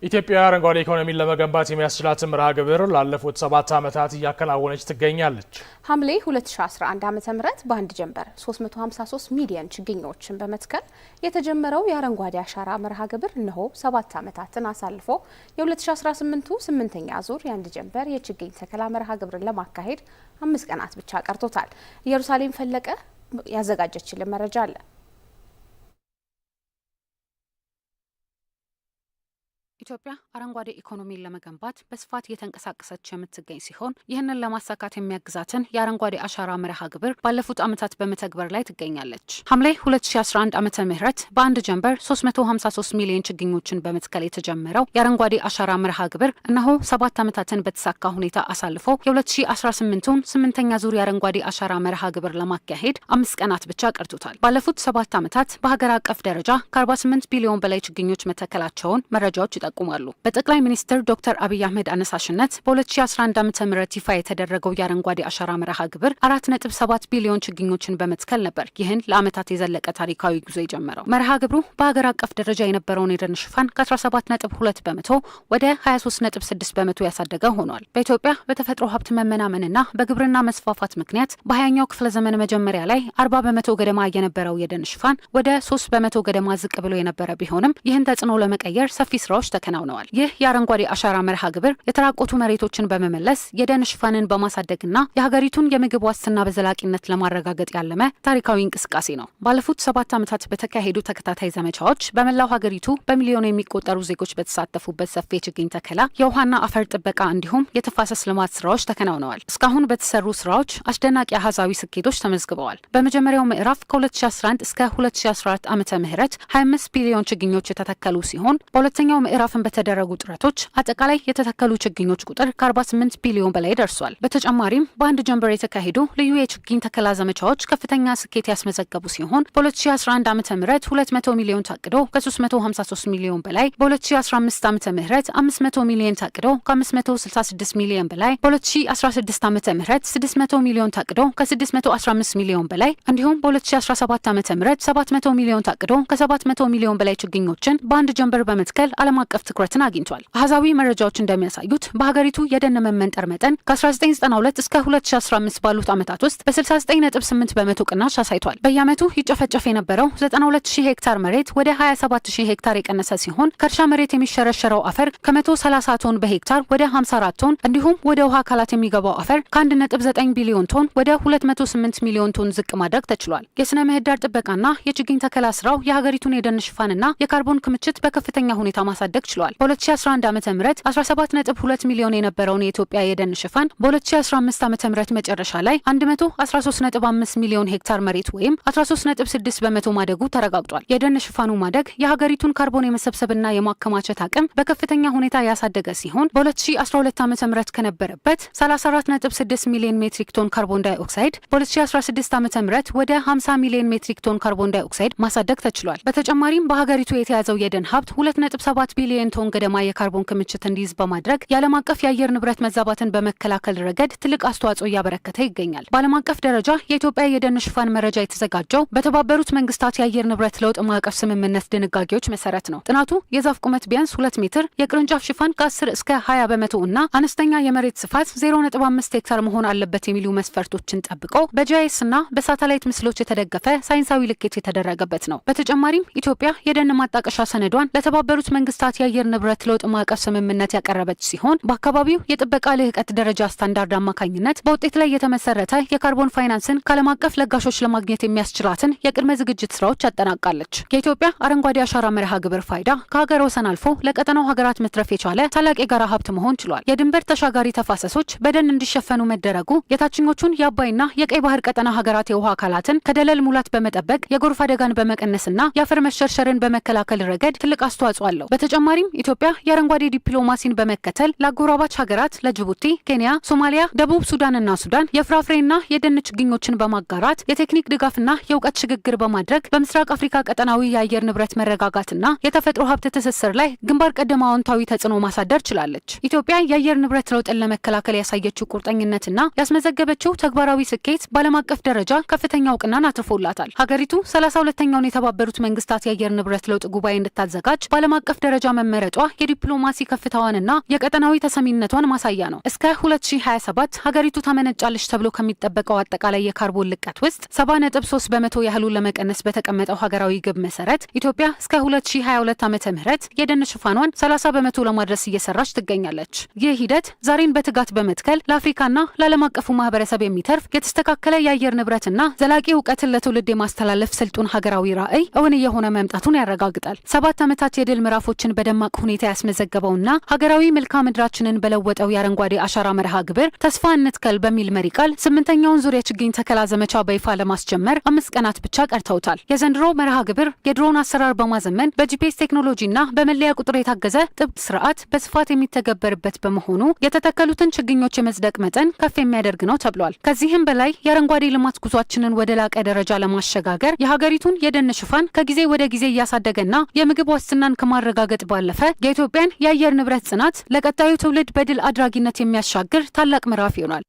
ኢትዮጵያ አረንጓዴ ኢኮኖሚን ለመገንባት የሚያስችላት መርሃ ግብር ላለፉት 7 ዓመታት እያከናወነች ትገኛለች። ሐምሌ 2011 ዓ.ም በአንድ ጀንበር 353 ሚሊዮን ችግኞችን በመትከል የተጀመረው የአረንጓዴ አሻራ መርሃ ግብር እነሆ 7 ዓመታትን አሳልፎ የ2018ቱ 8ኛ ዙር የአንድ ጀንበር የችግኝ ተከላ መርሃ ግብርን ለማካሄድ 5 ቀናት ብቻ ቀርቶታል። ኢየሩሳሌም ፈለቀ ያዘጋጀችልን መረጃ አለ። ኢትዮጵያ አረንጓዴ ኢኮኖሚን ለመገንባት በስፋት እየተንቀሳቀሰች የምትገኝ ሲሆን ይህንን ለማሳካት የሚያግዛትን የአረንጓዴ አሻራ መርሃ ግብር ባለፉት ዓመታት በመተግበር ላይ ትገኛለች። ሐምሌ 2011 ዓመተ ምህረት በአንድ ጀንበር 353 ሚሊዮን ችግኞችን በመትከል የተጀመረው የአረንጓዴ አሻራ መርሃ ግብር እነሆ 7 ዓመታትን በተሳካ ሁኔታ አሳልፎ የ2018ቱን 8ኛ ዙር የአረንጓዴ አሻራ መርሃ ግብር ለማካሄድ 5 ቀናት ብቻ ቀርቶታል። ባለፉት 7 ዓመታት በሀገር አቀፍ ደረጃ ከ48 ቢሊዮን በላይ ችግኞች መተከላቸውን መረጃዎች ይጠቁማሉ። በጠቅላይ ሚኒስትር ዶክተር አብይ አህመድ አነሳሽነት በ2011 ዓ.ም ይፋ የተደረገው የአረንጓዴ አሻራ መርሃ ግብር 4.7 ቢሊዮን ችግኞችን በመትከል ነበር ይህን ለዓመታት የዘለቀ ታሪካዊ ጉዞ የጀመረው። መርሃ ግብሩ በሀገር አቀፍ ደረጃ የነበረውን የደን ሽፋን ከ17.2 በመቶ ወደ 23.6 በመቶ ያሳደገ ሆኗል። በኢትዮጵያ በተፈጥሮ ሀብት መመናመንና በግብርና መስፋፋት ምክንያት በ20ኛው ክፍለ ዘመን መጀመሪያ ላይ 40 በመቶ ገደማ የነበረው የደን ሽፋን ወደ 3 በመቶ ገደማ ዝቅ ብሎ የነበረ ቢሆንም ይህን ተጽዕኖ ለመቀየር ሰፊ ስራዎች ተከናውነዋል። ይህ የአረንጓዴ አሻራ መርሃ ግብር የተራቆቱ መሬቶችን በመመለስ የደን ሽፋንን በማሳደግና የሀገሪቱን የምግብ ዋስትና በዘላቂነት ለማረጋገጥ ያለመ ታሪካዊ እንቅስቃሴ ነው። ባለፉት 7 ዓመታት በተካሄዱ ተከታታይ ዘመቻዎች በመላው ሀገሪቱ በሚሊዮን የሚቆጠሩ ዜጎች በተሳተፉበት ሰፊ የችግኝ ተከላ፣ የውሃና አፈር ጥበቃ እንዲሁም የተፋሰስ ልማት ስራዎች ተከናውነዋል። እስካሁን በተሰሩ ስራዎች አስደናቂ አሃዛዊ ስኬቶች ተመዝግበዋል። በመጀመሪያው ምዕራፍ ከ2011 እስከ 2014 ዓመተ ምህረት 25 ቢሊዮን ችግኞች የተተከሉ ሲሆን በሁለተኛው ምዕራፍ በተደረጉ ጥረቶች አጠቃላይ የተተከሉ ችግኞች ቁጥር ከ48 ቢሊዮን በላይ ደርሷል። በተጨማሪም በአንድ ጀንበር የተካሄዱ ልዩ የችግኝ ተከላ ዘመቻዎች ከፍተኛ ስኬት ያስመዘገቡ ሲሆን በ2011 ዓ.ም 200 ሚሊዮን ታቅዶ ከ353 ሚሊዮን በላይ፣ በ2015 ዓ.ም 500 ሚሊዮን ታቅዶ ከ566 ሚሊዮን በላይ፣ በ2016 ዓ.ም 600 ሚሊዮን ታቅዶ ከ615 ሚሊዮን በላይ እንዲሁም በ2017 ዓ.ም 700 ሚሊዮን ታቅዶ ከ700 ሚሊዮን በላይ ችግኞችን በአንድ ጀንበር በመትከል ዓለም አቀፍ ትኩረትን አግኝቷል። አሃዛዊ መረጃዎች እንደሚያሳዩት በሀገሪቱ የደን መመንጠር መጠን ከ1992 እስከ 2015 ባሉት ዓመታት ውስጥ በ69.8 በመቶ ቅናሽ አሳይቷል። በየዓመቱ ይጨፈጨፍ የነበረው 92000 ሄክታር መሬት ወደ 27000 ሄክታር የቀነሰ ሲሆን ከእርሻ መሬት የሚሸረሸረው አፈር ከ130 ቶን በሄክታር ወደ 54 ቶን እንዲሁም ወደ ውሃ አካላት የሚገባው አፈር ከ1.9 ቢሊዮን ቶን ወደ 208 ሚሊዮን ቶን ዝቅ ማድረግ ተችሏል። የስነ ምህዳር ጥበቃና የችግኝ ተከላ ስራው የሀገሪቱን የደን ሽፋንና የካርቦን ክምችት በከፍተኛ ሁኔታ ማሳደግ ችሏል። በ2011 ዓ.ም 17.2 ሚሊዮን የነበረውን የኢትዮጵያ የደን ሽፋን በ2015 ዓ.ም መጨረሻ ላይ 113.5 ሚሊዮን ሄክታር መሬት ወይም 13.6 በመቶ ማደጉ ተረጋግጧል። የደን ሽፋኑ ማደግ የሀገሪቱን ካርቦን የመሰብሰብና የማከማቸት አቅም በከፍተኛ ሁኔታ ያሳደገ ሲሆን በ2012 ዓ.ም ከነበረበት 34.6 ሚሊዮን ሜትሪክ ቶን ካርቦን ዳይኦክሳይድ በ2016 ዓ.ም ወደ 50 ሚሊዮን ሜትሪክ ቶን ካርቦን ዳይኦክሳይድ ማሳደግ ተችሏል። በተጨማሪም በሀገሪቱ የተያዘው የደን ሀብት 2.7 ቢሊዮን ቶን ገደማ የካርቦን ክምችት እንዲይዝ በማድረግ የዓለም አቀፍ የአየር ንብረት መዛባትን በመከላከል ረገድ ትልቅ አስተዋጽኦ እያበረከተ ይገኛል። በዓለም አቀፍ ደረጃ የኢትዮጵያ የደን ሽፋን መረጃ የተዘጋጀው በተባበሩት መንግስታት የአየር ንብረት ለውጥ ማዕቀፍ ስምምነት ድንጋጌዎች መሰረት ነው። ጥናቱ የዛፍ ቁመት ቢያንስ 2 ሜትር፣ የቅርንጫፍ ሽፋን ከ10 እስከ 20 በመቶ እና አነስተኛ የመሬት ስፋት 0.5 ሄክታር መሆን አለበት የሚሉ መስፈርቶችን ጠብቆ በጂአይኤስ እና በሳተላይት ምስሎች የተደገፈ ሳይንሳዊ ልኬት የተደረገበት ነው። በተጨማሪም ኢትዮጵያ የደን ማጣቀሻ ሰነዷን ለተባበሩት መንግስታት የአየር ንብረት ለውጥ ማዕቀፍ ስምምነት ያቀረበች ሲሆን በአካባቢው የጥበቃ ልህቀት ደረጃ ስታንዳርድ አማካኝነት በውጤት ላይ የተመሰረተ የካርቦን ፋይናንስን ከዓለም አቀፍ ለጋሾች ለማግኘት የሚያስችላትን የቅድመ ዝግጅት ስራዎች ያጠናቃለች። የኢትዮጵያ አረንጓዴ አሻራ መርሃ ግብር ፋይዳ ከሀገር ወሰን አልፎ ለቀጠናው ሀገራት መትረፍ የቻለ ታላቅ የጋራ ሀብት መሆን ችሏል። የድንበር ተሻጋሪ ተፋሰሶች በደን እንዲሸፈኑ መደረጉ የታችኞቹን የአባይና የቀይ ባህር ቀጠና ሀገራት የውሃ አካላትን ከደለል ሙላት በመጠበቅ የጎርፍ አደጋን በመቀነስና የአፈር መሸርሸርን በመከላከል ረገድ ትልቅ አስተዋጽኦ አለው። በተጨማሪም ኢትዮጵያ የአረንጓዴ ዲፕሎማሲን በመከተል ለአጎራባች ሀገራት ለጅቡቲ፣ ኬንያ፣ ሶማሊያ፣ ደቡብ ሱዳንና ሱዳን የፍራፍሬና የደን ችግኞችን በማጋራት የቴክኒክ ድጋፍና የእውቀት ሽግግር በማድረግ በምስራቅ አፍሪካ ቀጠናዊ የአየር ንብረት መረጋጋትና የተፈጥሮ ሀብት ትስስር ላይ ግንባር ቀደም አዎንታዊ ተጽዕኖ ማሳደር ችላለች። ኢትዮጵያ የአየር ንብረት ለውጥን ለመከላከል ያሳየችው ቁርጠኝነትና ያስመዘገበችው ተግባራዊ ስኬት በዓለም አቀፍ ደረጃ ከፍተኛ እውቅናን አትርፎላታል። ሀገሪቱ 32ኛውን የተባበሩት መንግስታት የአየር ንብረት ለውጥ ጉባኤ እንድታዘጋጅ በዓለም አቀፍ ደረጃ መመረጧ የዲፕሎማሲ ከፍታዋንና የቀጠናዊ ተሰሚነቷን ማሳያ ነው። እስከ 2027 ሀገሪቱ ታመነጫለች ተብሎ ከሚጠበቀው አጠቃላይ የካርቦን ልቀት ውስጥ 70.3 በመቶ ያህሉን ለመቀነስ በተቀመጠው ሀገራዊ ግብ መሰረት ኢትዮጵያ እስከ 2022 ዓመተ ምህረት የደን ሽፋኗን 30 በመቶ ለማድረስ እየሰራች ትገኛለች። ይህ ሂደት ዛሬን በትጋት በመትከል ለአፍሪካና ለዓለም አቀፉ ማህበረሰብ የሚተርፍ የተስተካከለ የአየር ንብረትና ዘላቂ እውቀትን ለትውልድ የማስተላለፍ ስልጡን ሀገራዊ ራዕይ እውን እየሆነ መምጣቱን ያረጋግጣል። 7 ዓመታት የድል ምዕራፎችን በደማቅ ሁኔታ ያስመዘገበውና ሀገራዊ መልክዓ ምድራችንን በለወጠው የአረንጓዴ አሻራ መርሃ ግብር ተስፋ እንትከል በሚል መሪ ቃል 8ኛውን ዙር የችግኝ ተከላ ዘመቻ በይፋ ለማስጀመር 5 ቀናት ብቻ ቀርተውታል። የዘንድሮ መርሃ ግብር የድሮን አሰራር በማዘመን በጂፒኤስ ቴክኖሎጂና በመለያ ቁጥር የታገዘ ጥብቅ ስርዓት በስፋት የሚተገበርበት በመሆኑ የተተከሉትን ችግኞች የመጽደቅ መጠን ከፍ የሚያደርግ ነው ተብሏል። ከዚህም በላይ የአረንጓዴ ልማት ጉዟችንን ወደ ላቀ ደረጃ ለማሸጋገር የሀገሪቱን የደን ሽፋን ከጊዜ ወደ ጊዜ እያሳደገና የምግብ ዋስትናን ከማረጋገጥ ባለፈ የኢትዮጵያን የአየር ንብረት ጽናት ለቀጣዩ ትውልድ በድል አድራጊነት የሚያሻግር ታላቅ ምዕራፍ ይሆናል።